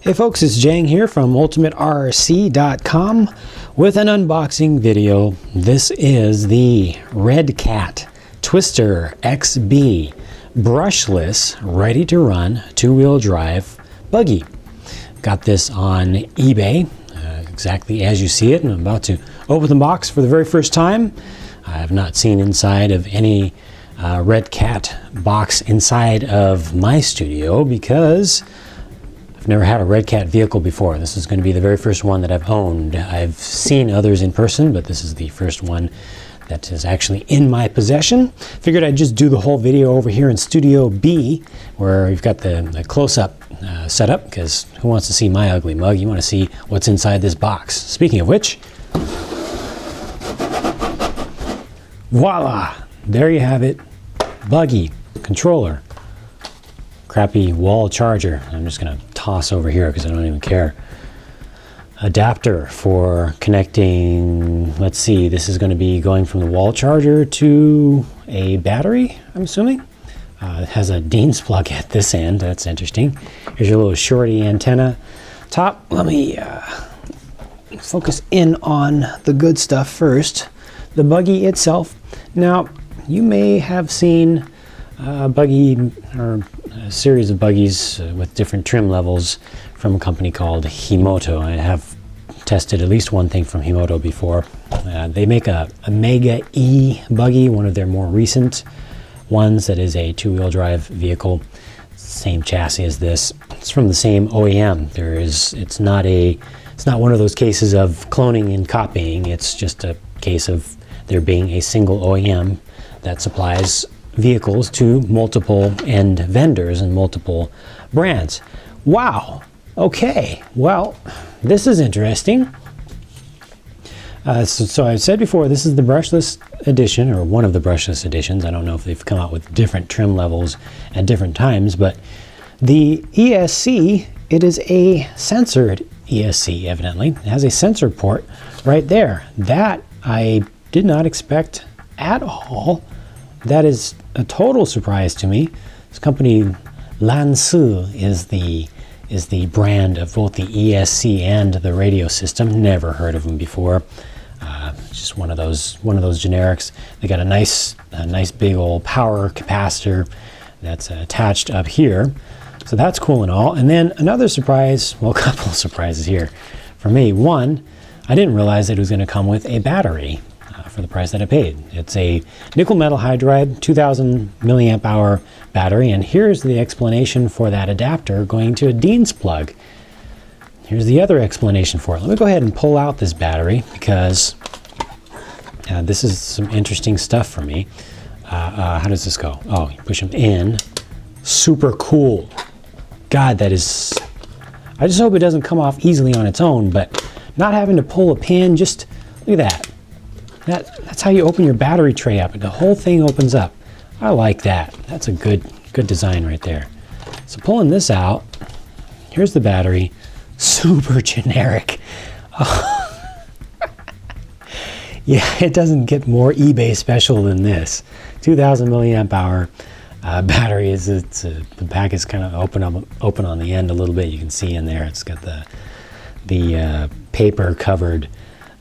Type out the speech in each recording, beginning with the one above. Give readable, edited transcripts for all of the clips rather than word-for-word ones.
Hey folks, it's Jang here from ultimaterc.com with an unboxing video. This is the Redcat Twister XB brushless, ready to run, two-wheel drive buggy. Got this on eBay, exactly as you see it, and I'm about to open the box for the very first time. I have not seen inside of any Redcat box inside of my studio because I've never had a Redcat vehicle before. This is going to be the very first one that I've owned. I've seen others in person, but this is the first one that is actually in my possession. Figured I'd just do the whole video over here in Studio B, where we've got the close-up setup, because who wants to see my ugly mug? You want to see what's inside this box. Speaking of which, voila! There you have it. Buggy, controller, crappy wall charger. I'm just going to toss over here because I don't even care. Adapter for connecting, let's see, this is going to be going from the wall charger to a battery, I'm assuming. It has a Dean's plug at this end. That's interesting. Here's your little shorty antenna top. Let me focus in on the good stuff first. The buggy itself. Now, you may have seen a buggy or a series of buggies with different trim levels from a company called Himoto. I have tested at least one thing from Himoto before. They make a Mega E buggy, one of their more recent ones that is a two-wheel drive vehicle. Same chassis as this. It's from the same OEM. It's not one of those cases of cloning and copying. It's just a case of there being a single OEM that supplies vehicles to multiple end vendors and multiple brands. Wow. Okay. Well, this is interesting. So I said before, this is the brushless edition, or one of the brushless editions. I don't know if they've come out with different trim levels at different times, but the ESC, it is a censored ESC, evidently. It has a sensor port right there. That I did not expect at all. That is a total surprise to me. This company, Lansu, is the brand of both the ESC and the radio system. Never heard of them before. Just one of those generics. They got a nice big old power capacitor that's attached up here. So that's cool and all. And then another surprise, well, a couple of surprises here for me. One, I didn't realize that it was going to come with a battery for the price that I paid. It's a nickel metal hydride 2000 milliamp hour battery, and here's the explanation for that adapter going to a Dean's plug. Here's the other explanation for it. Let me go ahead and pull out this battery because this is some interesting stuff for me. How does this go? Oh, you push them in. Super cool. God, that is... I just hope it doesn't come off easily on its own, but not having to pull a pin, just look at that. That's how you open your battery tray up. The whole thing opens up. I like that. That's a good design right there. So pulling this out, here's the battery. Super generic. Yeah, it doesn't get more eBay special than this. 2000 milliamp hour battery. The pack is kind of open on the end a little bit. You can see in there. It's got the paper covered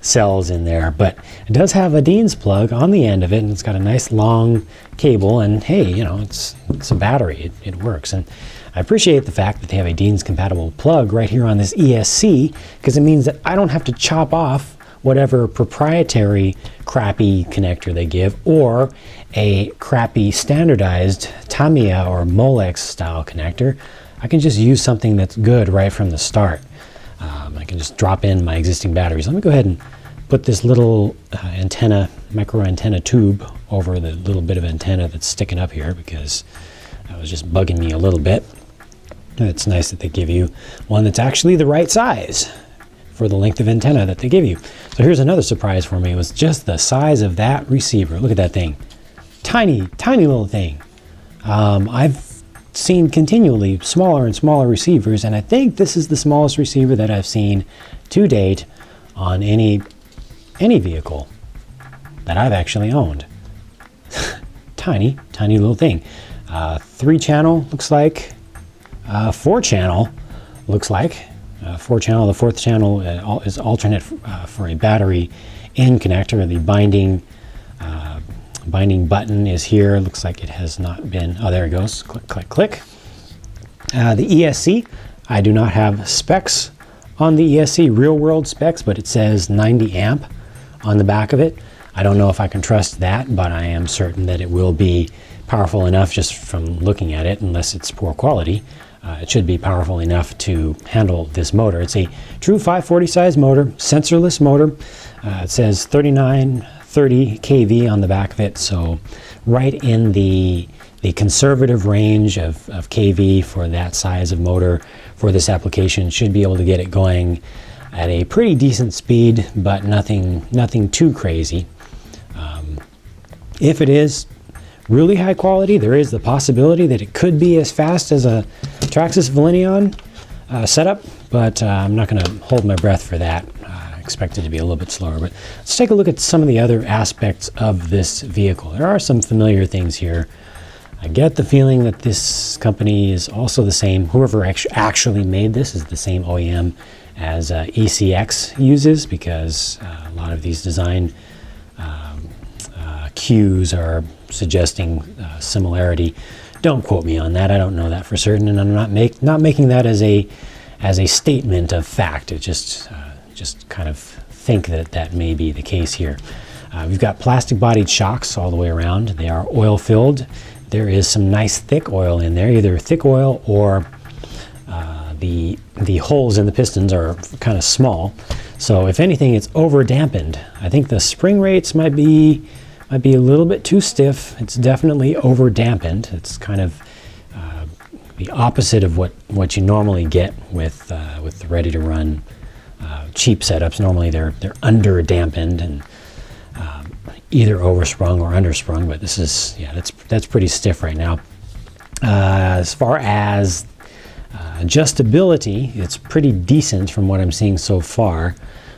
cells in there, but it does have a Dean's plug on the end of it, and it's got a nice long cable, and hey, you know, it's a battery. It works. And I appreciate the fact that they have a Dean's compatible plug right here on this ESC, because it means that I don't have to chop off whatever proprietary crappy connector they give, or a crappy standardized Tamiya or Molex style connector. I can just use something that's good right from the start. I can just drop in my existing batteries. Let me go ahead and put this little micro antenna tube over the little bit of antenna that's sticking up here, because that was just bugging me a little bit. And it's nice that they give you one that's actually the right size for the length of antenna that they give you. So here's another surprise for me, was just the size of that receiver. Look at that thing. Tiny, tiny little thing. I've seen continually smaller and smaller receivers, and I think this is the smallest receiver that I've seen to date on any vehicle that I've actually owned. Tiny little thing. 3-channel looks like, 4-channel looks like. 4-channel. The 4th channel is alternate for a battery in connector. The binding button is here. Looks like it has not been, oh, there it goes. Click, click, click. The ESC, I do not have specs on the ESC, real world specs, but it says 90 amp on the back of it. I don't know if I can trust that, but I am certain that it will be powerful enough just from looking at it, unless it's poor quality. It should be powerful enough to handle this motor. It's a true 540 size motor, sensorless motor. It says 3930 kV on the back of it, so right in the conservative range of kV for that size of motor for this application. Should be able to get it going at a pretty decent speed, but nothing too crazy. If it is really high quality, there is the possibility that it could be as fast as a Traxxas Valineon setup, but I'm not going to hold my breath for that. I expect it to be a little bit slower. But let's take a look at some of the other aspects of this vehicle. There are some familiar things here. I get the feeling that this company is also the same, whoever actually made this is the same OEM as ECX uses, because a lot of these design cues are suggesting similarity. Don't quote me on that. I don't know that for certain, and I'm not making that as a statement of fact. It just kind of think that may be the case here. We've got plastic bodied shocks all the way around. They are oil filled. There is some nice thick oil in there, either thick oil or the holes in the pistons are kind of small. So if anything, it's over dampened. I think the spring rates might be a little bit too stiff. It's definitely over dampened. It's kind of the opposite of what you normally get with the ready to run cheap setups. Normally they're under dampened and either oversprung or undersprung, but this is, yeah, that's pretty stiff right now. As far as adjustability, it's pretty decent from what I'm seeing so far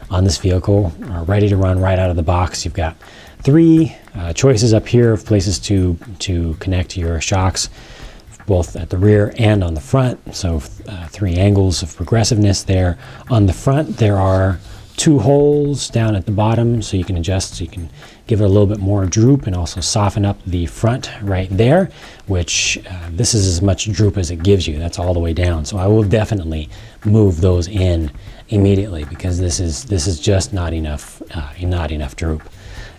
on this vehicle. Ready to run right out of the box. You've got 3 choices up here of places to connect your shocks, both at the rear and on the front. So 3 angles of progressiveness there. On the front, there are 2 holes down at the bottom, so you can adjust, so you can give it a little bit more droop and also soften up the front right there, which this is as much droop as it gives you. That's all the way down. So I will definitely move those in immediately, because this is just not enough droop.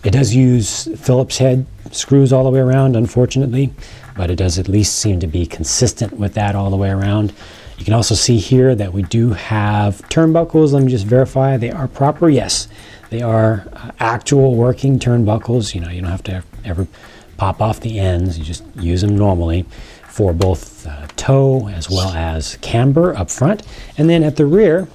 It does use Phillips head screws all the way around, unfortunately, but it does at least seem to be consistent with that all the way around. You can also see here that we do have turnbuckles. Let me just verify they are proper. Yes, they are actual working turnbuckles. You know, you don't have to ever pop off the ends. You just use them normally for both toe as well as camber up front. And then at the rear,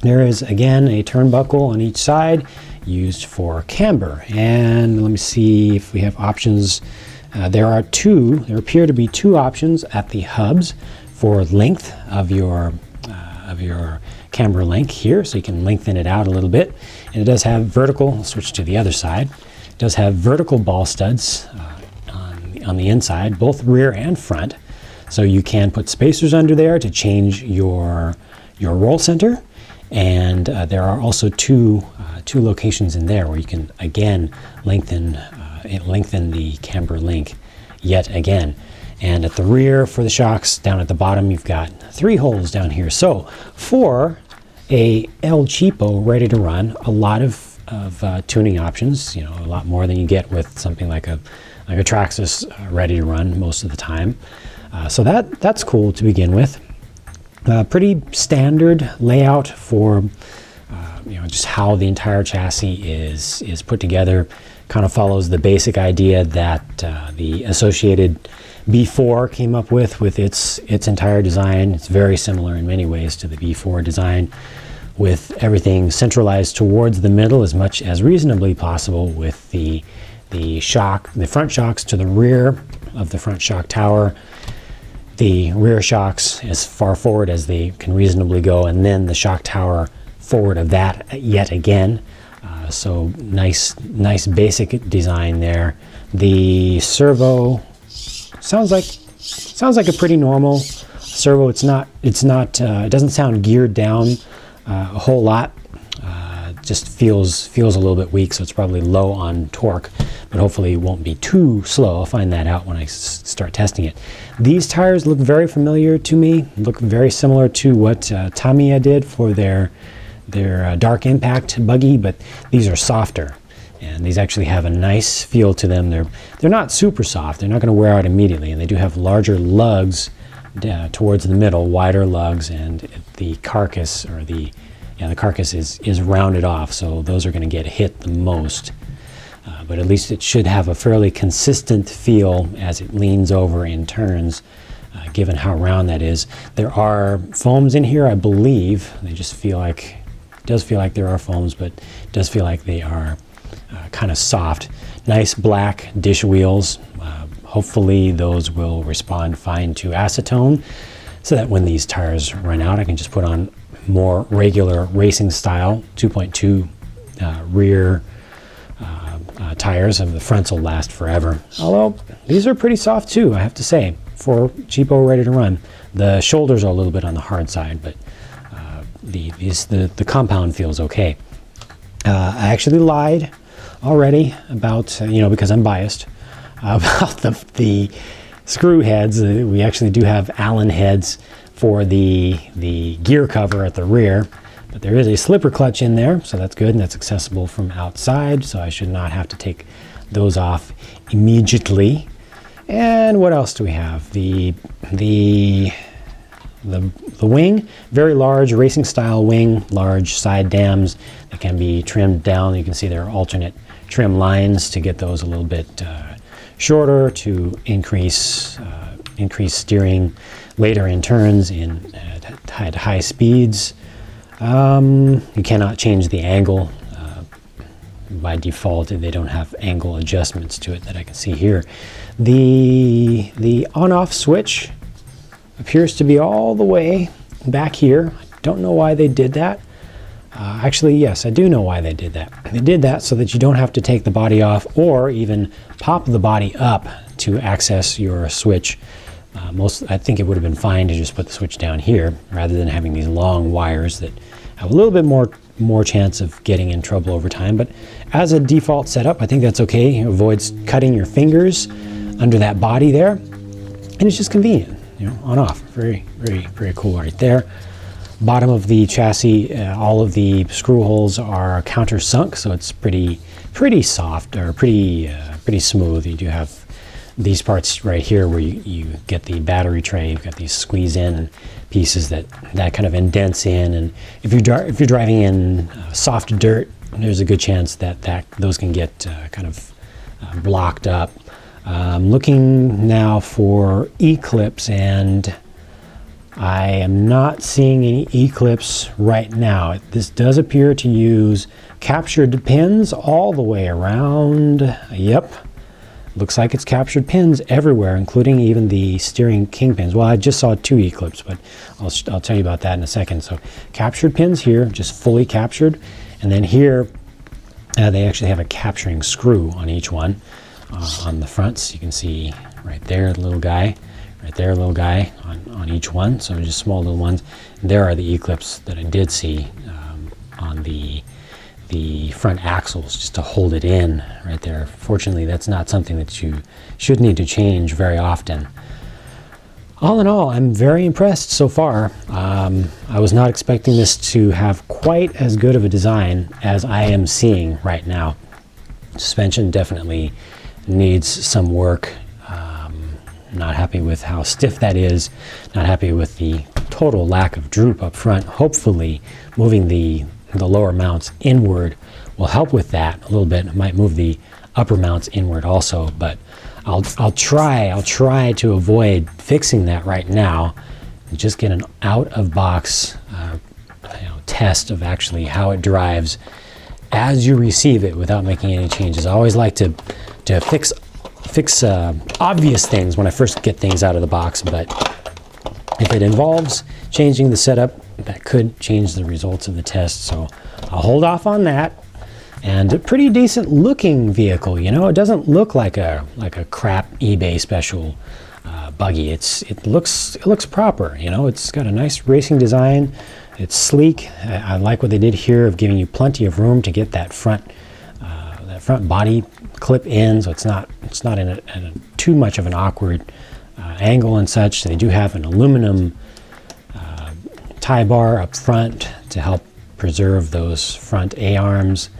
there is again a turnbuckle on each side used for camber. And let me see if we have options. There appear to be 2 options at the hubs for length of your camber length here, so you can lengthen it out a little bit. And it does have vertical, I'll switch to the other side, it does have vertical ball studs on the inside, both rear and front. So you can put spacers under there to change your roll center. And there are also two locations in there where you can again lengthen the camber length yet again. And at the rear for the shocks, down at the bottom, you've got 3 holes down here. So for a El Cheapo ready to run, a lot of tuning options, you know, a lot more than you get with something like a Traxxas ready to run most of the time. So that's cool to begin with. Pretty standard layout for you know, just how the entire chassis is put together. Kind of follows the basic idea that the Associated B4 came up with its entire design. It's very similar in many ways to the B4 design, with everything centralized towards the middle as much as reasonably possible, with the front shocks to the rear of the front shock tower, the rear shocks as far forward as they can reasonably go, and then the shock tower forward of that yet again. So nice basic design there. The servo sounds like a pretty normal servo, it doesn't sound geared down a whole lot. Just feels a little bit weak, so it's probably low on torque, but hopefully it won't be too slow. I'll find that out when I start testing it. These tires look very familiar to me, look very similar to what Tamiya did for their dark impact buggy, but these are softer, and these actually have a nice feel to them. They're not super soft, they're not going to wear out immediately, and they do have larger lugs towards the middle, wider lugs, and the carcass, or the carcass is rounded off, so those are going to get hit the most. But at least it should have a fairly consistent feel as it leans over and turns, given how round that is. There are foams in here, I believe. They just feel like, it does feel like there are foams, but it does feel like they are kind of soft. Nice black dish wheels. Hopefully those will respond fine to acetone, so that when these tires run out, I can just put on more regular racing style 2.2 rear tires, and the fronts will last forever. Although these are pretty soft too, I have to say, for cheapo ready to run. The shoulders are a little bit on the hard side, but the compound feels okay. I actually lied already about, because I'm biased, about the screw heads. We actually do have Allen heads for the gear cover at the rear, but there is a slipper clutch in there, so that's good, and that's accessible from outside, so I should not have to take those off immediately. And what else do we have? The wing, very large racing style wing, large side dams that can be trimmed down. You can see there are alternate trim lines to get those a little bit shorter, to increase steering later in turns at high speeds. You cannot change the angle. By default, they don't have angle adjustments to it that I can see here. The on-off switch appears to be all the way back here. I don't know why they did that. Actually, yes, I do know why they did that. They did that so that you don't have to take the body off or even pop the body up to access your switch. I think it would have been fine to just put the switch down here rather than having these long wires that have a little bit more chance of getting in trouble over time. But as a default setup, I think that's okay. It avoids cutting your fingers under that body there, and it's just convenient, on off. Very, very, very cool right there. Bottom of the chassis, all of the screw holes are countersunk, so it's pretty soft, or pretty smooth. You do have these parts right here where you get the battery tray. You've got these squeeze in pieces that kind of indents in, and if you're driving in soft dirt, there's a good chance that those can get kind of blocked up. I'm looking now for E-clips, and I am not seeing any E-clips right now. This does appear to use captured pins all the way around. Yep. Looks like it's captured pins everywhere, including even the steering kingpins. Well, I just saw 2 E-clips, but I'll tell you about that in a second. So captured pins here, just fully captured. And then here, they actually have a capturing screw on each one. On the fronts, you can see right there, the little guy. Right there, a little guy on each one. So just small little ones. And there are the E-clips that I did see on the front axles, just to hold it in right there. Fortunately, that's not something that you should need to change very often. All in all, I'm very impressed so far. I was not expecting this to have quite as good of a design as I am seeing right now. Suspension definitely needs some work. Not happy with how stiff that is. Not happy with the total lack of droop up front. Hopefully, moving the lower mounts inward will help with that a little bit. It might move the upper mounts inward also, but I'll try to avoid fixing that right now and just get an out of box test of actually how it drives as you receive it without making any changes. I always like to fix obvious things when I first get things out of the box, but if it involves changing the setup, that could change the results of the test. So I'll hold off on that. And a pretty decent looking vehicle, it doesn't look like a crap eBay special buggy. It looks proper. You know, it's got a nice racing design. It's sleek. I like what they did here of giving you plenty of room to get that front body clip in, so it's not in a too much of an awkward angle and such. They do have an aluminum tie bar up front to help preserve those front A-arms.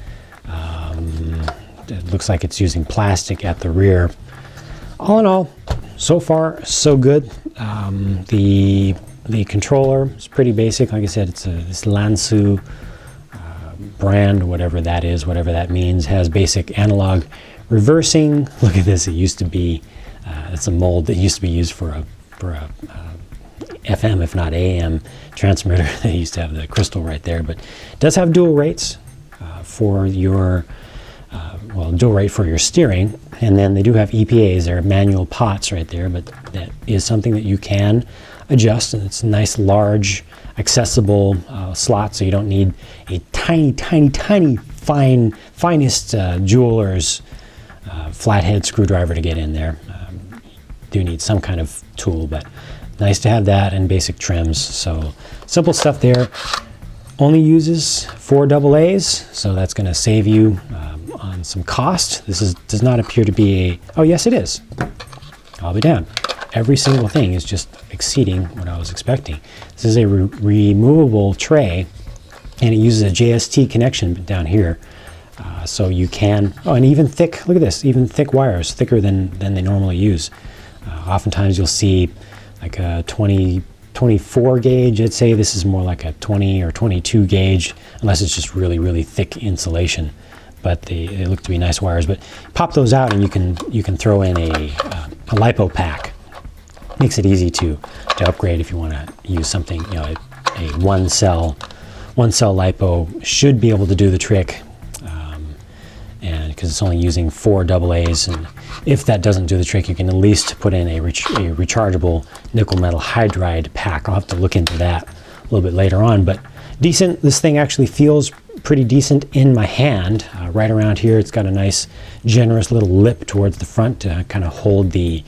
It looks like it's using plastic at the rear. All in all, so far so good. The controller is pretty basic. Like I said, it's this Lansu brand, whatever that is, whatever that means. Has basic analog reversing. Look at this. It used to be it's a mold that used to be used for a FM, if not AM transmitter. They used to have the crystal right there, but it does have dual rates for your dual rate for your steering, and then they do have EPAs. They're manual pots right there, but that is something that you can adjust, and it's a nice large accessible slot, so you don't need a tiny finest jeweler's flathead screwdriver to get in there. Do need some kind of tool, but nice to have that, and basic trims. So simple stuff there. Only uses 4 AA's, so that's going to save you on some cost. This does not appear to be a, oh yes it is, I'll be damned. Every single thing is just exceeding what I was expecting. This is a removable tray, and it uses a JST connection down here. So you can, oh, and even thick, look at this, even thick wires, thicker than they normally use. Oftentimes you'll see like a 24 gauge, I'd say. This is more like a 20 or 22 gauge, unless it's just really thick insulation. But they look to be nice wires. But pop those out, and you can throw in a LiPo pack. Makes it easy to upgrade if you want to use something, you know, a one cell LiPo should be able to do the trick, and because it's only using 4 AA's, and if that doesn't do the trick, you can at least put in a rechargeable nickel metal hydride pack. I'll have to look into that a little bit later on, but decent. This thing actually feels pretty decent in my hand. Right around here, it's got a nice generous little lip towards the front to kind of hold the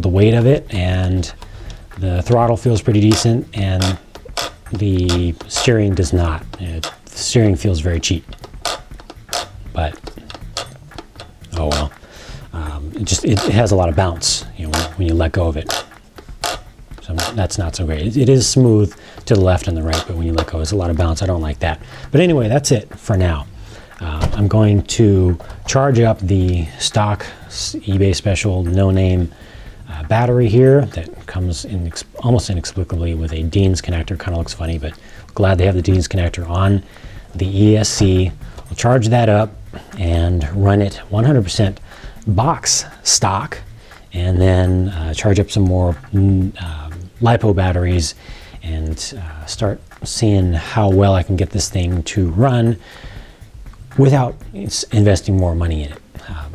weight of it, and the throttle feels pretty decent, and the steering does not. The steering feels very cheap, but oh well. It has a lot of bounce, you know, when you let go of it. So that's not so great. It is smooth to the left and the right, but when you let go, there's a lot of bounce. I don't like that. But anyway, that's it for now. I'm going to charge up the stock eBay special no-name battery here that comes in almost inexplicably with a Dean's connector. Kind of looks funny, but glad they have the Dean's connector on the ESC. I'll charge that up and run it 100% box stock, and then charge up some more LiPo batteries, and start seeing how well I can get this thing to run without investing more money in it.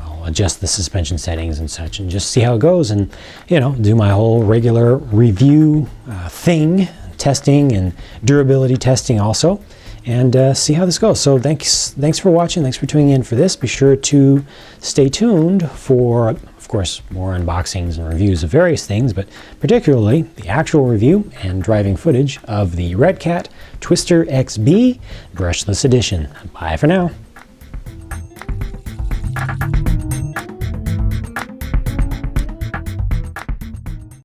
I'll adjust the suspension settings and such, and just see how it goes, and you know, do my whole regular review thing, testing and durability testing also, and see how this goes. So thanks for watching. Thanks for tuning in for this. Be sure to stay tuned for, of course, more unboxings and reviews of various things, but particularly the actual review and driving footage of the Redcat Twister XB brushless edition. Bye for now.